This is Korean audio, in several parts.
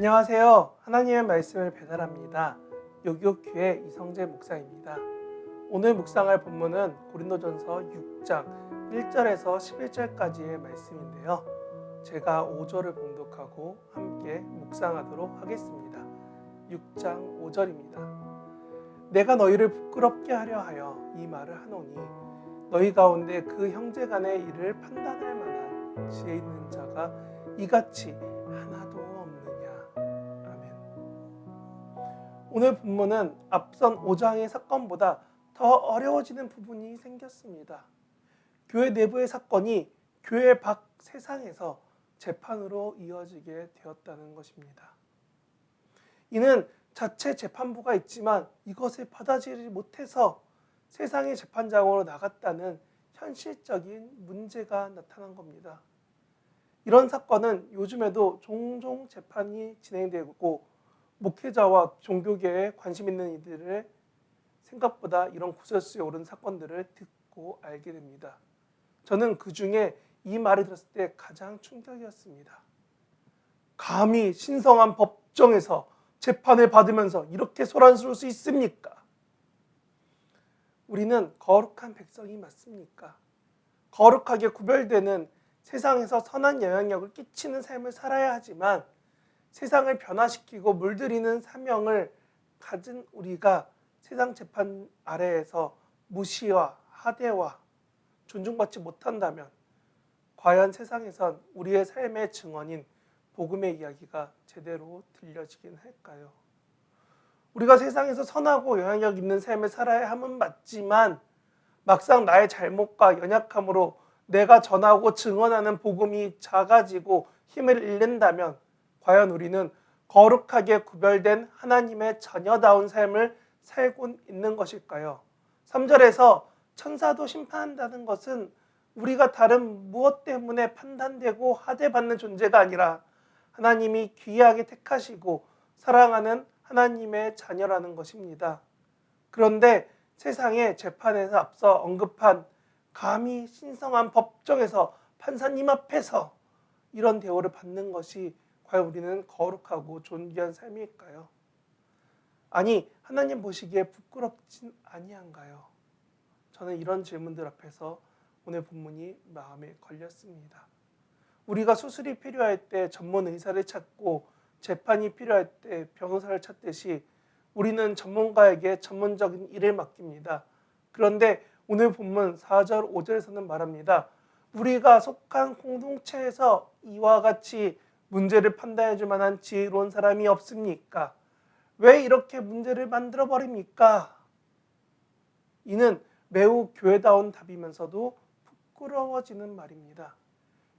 안녕하세요. 하나님의 말씀을 배달합니다. 요교교회 이성재 목사입니다. 오늘 묵상할 본문은 고린도전서 6장 1절에서 11절까지의 말씀인데요. 제가 5절을 봉독하고 함께 묵상하도록 하겠습니다. 6장 5절입니다. 내가 너희를 부끄럽게 하려 하여 이 말을 하노니 너희 가운데 그 형제 간의 일을 판단할 만한 지혜 있는 자가 이같이 하나도 없느냐. 아멘. 오늘 본문은 앞선 5장의 사건보다 더 어려워지는 부분이 생겼습니다. 교회 내부의 사건이 교회 밖 세상에서 재판으로 이어지게 되었다는 것입니다. 이는 자체 재판부가 있지만 이것을 받아들이지 못해서 세상의 재판장으로 나갔다는 현실적인 문제가 나타난 겁니다. 이런 사건은 요즘에도 종종 재판이 진행되고 목회자와 종교계에 관심 있는 이들을 생각보다 이런 구설수에 오른 사건들을 듣고 알게 됩니다. 저는 그 중에 이 말을 들었을 때 가장 충격이었습니다. 감히 신성한 법정에서 재판을 받으면서 이렇게 소란스러울 수 있습니까? 우리는 거룩한 백성이 맞습니까? 거룩하게 구별되는 세상에서 선한 영향력을 끼치는 삶을 살아야 하지만 세상을 변화시키고 물들이는 사명을 가진 우리가 세상 재판 아래에서 무시와 하대와 존중받지 못한다면 과연 세상에선 우리의 삶의 증언인 복음의 이야기가 제대로 들려지긴 할까요? 우리가 세상에서 선하고 영향력 있는 삶을 살아야 함은 맞지만 막상 나의 잘못과 연약함으로 내가 전하고 증언하는 복음이 작아지고 힘을 잃는다면 과연 우리는 거룩하게 구별된 하나님의 자녀다운 삶을 살고 있는 것일까요? 3절에서 천사도 심판한다는 것은 우리가 다른 무엇 때문에 판단되고 하대받는 존재가 아니라 하나님이 귀하게 택하시고 사랑하는 하나님의 자녀라는 것입니다. 그런데 세상의 재판에서 앞서 언급한 감히 신성한 법정에서 판사님 앞에서 이런 대우를 받는 것이 과연 우리는 거룩하고 존귀한 삶일까요? 아니, 하나님 보시기에 부끄럽진 아니한가요? 저는 이런 질문들 앞에서 오늘 본문이 마음에 걸렸습니다. 우리가 수술이 필요할 때 전문 의사를 찾고 재판이 필요할 때 변호사를 찾듯이 우리는 전문가에게 전문적인 일을 맡깁니다. 그런데 오늘 본문 4절, 5절에서는 말합니다. 우리가 속한 공동체에서 이와 같이 문제를 판단해 줄 만한 지혜로운 사람이 없습니까? 왜 이렇게 문제를 만들어 버립니까? 이는 매우 교회다운 답이면서도 부끄러워지는 말입니다.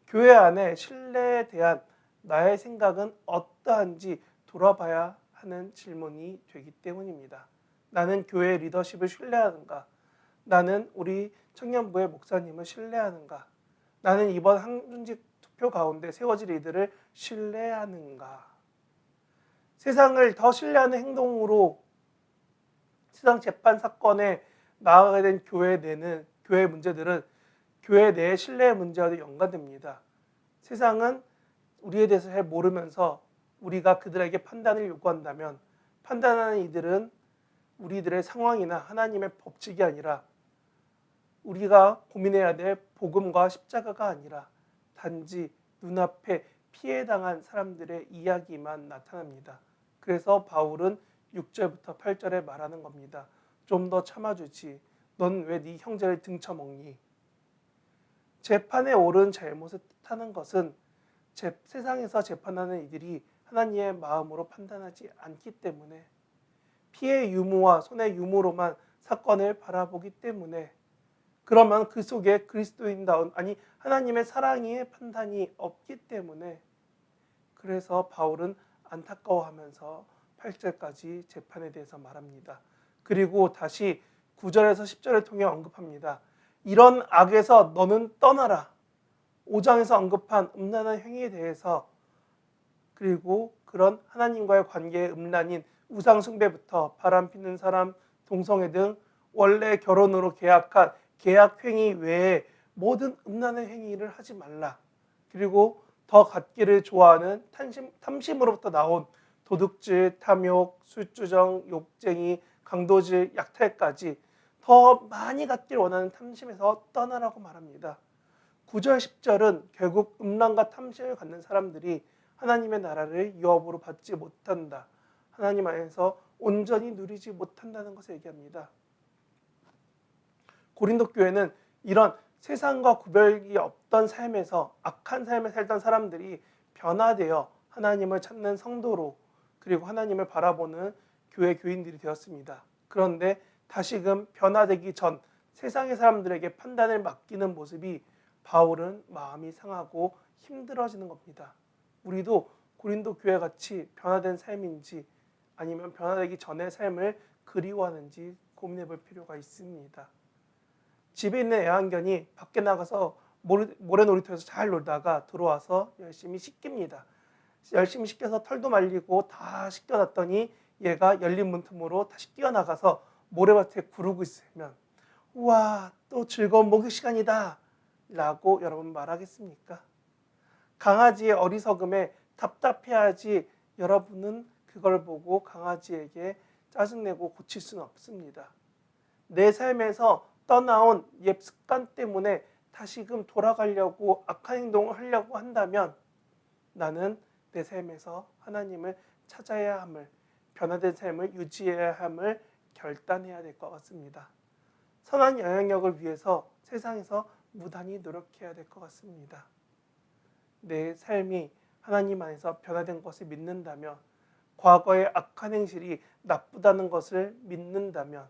교회 안에 신뢰에 대한 나의 생각은 어떠한지 돌아봐야 하는 질문이 되기 때문입니다. 나는 교회 리더십을 신뢰하는가? 나는 우리 청년부의 목사님을 신뢰하는가? 나는 이번 항준직 투표 가운데 세워질 이들을 신뢰하는가? 세상을 더 신뢰하는 행동으로 세상 재판 사건에 나아가게 된 교회 내는 교회 문제들은 교회 내의 신뢰의 문제와도 연관됩니다. 세상은 우리에 대해서 잘 모르면서 우리가 그들에게 판단을 요구한다면 판단하는 이들은 우리들의 상황이나 하나님의 법칙이 아니라 우리가 고민해야 될 복음과 십자가가 아니라 단지 눈앞에 피해당한 사람들의 이야기만 나타납니다. 그래서 바울은 6절부터 8절에 말하는 겁니다. 좀 더 참아주지. 넌 왜 네 형제를 등쳐먹니? 재판에 오른 잘못을 뜻하는 것은 세상에서 재판하는 이들이 하나님의 마음으로 판단하지 않기 때문에 피해 유무와 손해 유무로만 사건을 바라보기 때문에 그러면 그 속에 그리스도인다운 아니 하나님의 사랑의 판단이 없기 때문에 그래서 바울은 안타까워하면서 8절까지 재판에 대해서 말합니다. 그리고 다시 9절에서 10절을 통해 언급합니다. 이런 악에서 너는 떠나라. 5장에서 언급한 음란한 행위에 대해서 그리고 그런 하나님과의 관계의 음란인 우상숭배부터 바람피는 사람, 동성애 등 원래 결혼으로 계약한 계약 행위 외에 모든 음란한 행위를 하지 말라. 그리고 더 갖기를 좋아하는 탐심으로부터 나온 도둑질, 탐욕, 술주정, 욕쟁이, 강도질, 약탈까지 더 많이 갖기를 원하는 탐심에서 떠나라고 말합니다. 9절, 10절은 결국 음란과 탐심을 갖는 사람들이 하나님의 나라를 유업으로 받지 못한다. 하나님 안에서 온전히 누리지 못한다는 것을 얘기합니다. 고린도 교회는 이런 세상과 구별이 없던 삶에서 악한 삶을 살던 사람들이 변화되어 하나님을 찾는 성도로 그리고 하나님을 바라보는 교회 교인들이 되었습니다. 그런데 다시금 변화되기 전 세상의 사람들에게 판단을 맡기는 모습이 바울은 마음이 상하고 힘들어지는 겁니다. 우리도 고린도 교회 같이 변화된 삶인지 아니면 변화되기 전의 삶을 그리워하는지 고민해 볼 필요가 있습니다. 집에 있는 애완견이 밖에 나가서 모래놀이터에서 잘 놀다가 들어와서 열심히 씻깁니다. 열심히 씻겨서 털도 말리고 다 씻겨놨더니 얘가 열린 문틈으로 다시 뛰어나가서 모래밭에 구르고 있으면 우와, 또 즐거운 목욕 시간이다 라고 여러분 말하겠습니까? 강아지의 어리석음에 답답해하지 여러분은 그걸 보고 강아지에게 짜증내고 고칠 수는 없습니다. 내 삶에서 떠나온 옛 습관 때문에 다시금 돌아가려고 악한 행동을 하려고 한다면 나는 내 삶에서 하나님을 찾아야 함을, 변화된 삶을 유지해야 함을 결단해야 될 것 같습니다. 선한 영향력을 위해서 세상에서 무단히 노력해야 될 것 같습니다. 내 삶이 하나님 안에서 변화된 것을 믿는다면, 과거의 악한 행실이 나쁘다는 것을 믿는다면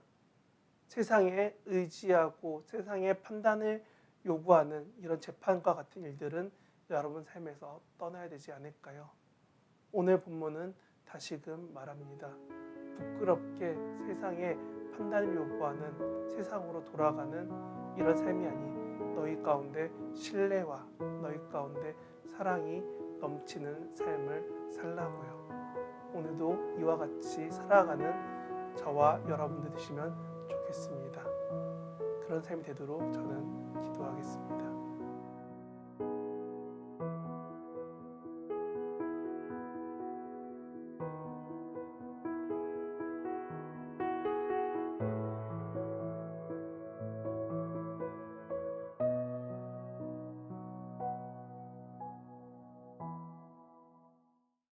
세상에 의지하고 세상의 판단을 요구하는 이런 재판과 같은 일들은 여러분 삶에서 떠나야 되지 않을까요? 오늘 본문은 다시금 말합니다. 부끄럽게 세상의 판단을 요구하는 세상으로 돌아가는 이런 삶이 아닌 너희 가운데 신뢰와 너희 가운데 사랑이 넘치는 삶을 살라고요. 오늘도 이와 같이 살아가는 저와 여러분들 되시면 좋겠습니다. 그런 삶이 되도록 저는 기도하겠습니다.